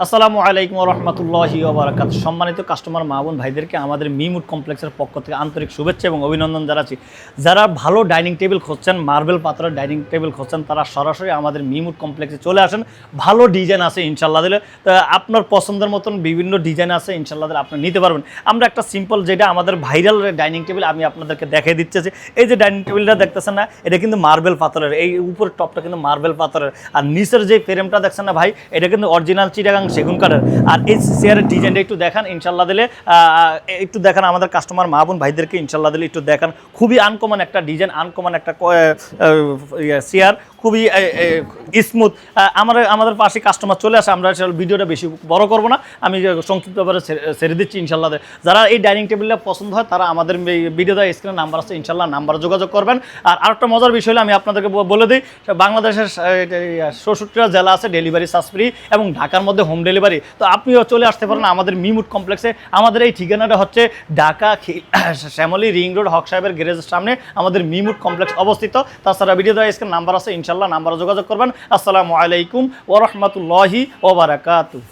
আসসালামু আলাইকুম ওয়া রাহমাতুল্লাহি ওয়া বারাকাতুহু। সম্মানিত কাস্টমার মা বোন ভাইদেরকে আমাদের মিমুড কমপ্লেক্সের পক্ষ থেকে আন্তরিক শুভেচ্ছা এবং অভিনন্দন জানাচ্ছি। যারা ভালো ডাইনিং টেবিল খুঁজছেন, মার্বেল পাথরের ডাইনিং টেবিল খুঁজছেন, তারা সরাসরি আমাদের মিমুড কমপ্লেক্সে চলে আসেন। ভালো ডিজাইন আছে ইনশাআল্লাহ দিলে, তো আপনার পছন্দের মতন বিভিন্ন ডিজাইন আছে ইনশাআল্লাহ দিলে আপনি নিতে পারবেন। আমরা একটা সিম্পল যেটা আমাদের ভাইরাল ডাইনিং টেবিল আমি আপনাদেরকে দেখিয়ে দিচ্ছি। যে এই যে ডাইনিং টেবিলটা দেখতেছেন না, এটা কিন্তু মার্বেল পাথরের, এই উপরের টপটা কিন্তু মার্বেল পাথরের, আর নিচের যে ফ্রেমটা দেখছেন না ভাই, এটা কিন্তু অরিজিনাল চিটাগাং সেগুন কাঠের। আর এই চেয়ারের ডিজাইনটা একটু দেখান ইনশাল্লাহ দিলে, একটু দেখান আমাদের কাস্টমার মা বোন ভাইদেরকে ইনশাল্লাহ দিলে একটু দেখান। খুবই আনকমন একটা ডিজাইন, আনকমন একটা চেয়ার, খুবই স্মুথ। আমাদের পাশে কাস্টমার চলে আসে, আমরা ভিডিওটা বেশি বড় করব না, আমি সংক্ষিপ্তভাবে ছেড়ে দিচ্ছি ইনশাল্লাহ। যারা এই ডাইনিং টেবিলটা পছন্দ হয় তারা আমাদের ভিডিওতে স্ক্রিনে নাম্বার আছে ইনশাল্লাহ, নাম্বারে যোগাযোগ করবেন। আর আরেকটা মজার বিষয় হলো আমি আপনাদেরকে বলে দিই, বাংলাদেশের ৬৪টা জেলা আছে ডেলিভারি চার্জ ফ্রি এবং ঢাকার মধ্যে হোম ডেলিভারি। তো আপনিও চলে আসতে পারেন আমাদের মিমুড কমপ্লেক্সে। আমাদের এই ঠিকানাটা হচ্ছে ঢাকা শ্যামলী রিং রোড, হক সাহেবের গ্যারেজের সামনে আমাদের মিমুড কমপ্লেক্স অবস্থিত। তাছাড়া ভিডিও দেওয়া স্ক্রিনে নাম্বার আছে ইনশাল্লাহ, নাম্বারে যোগাযোগ করবেন। আসসালামু আলাইকুম ওয়া রাহমাতুল্লাহি ওয়া বারাকাতুহু।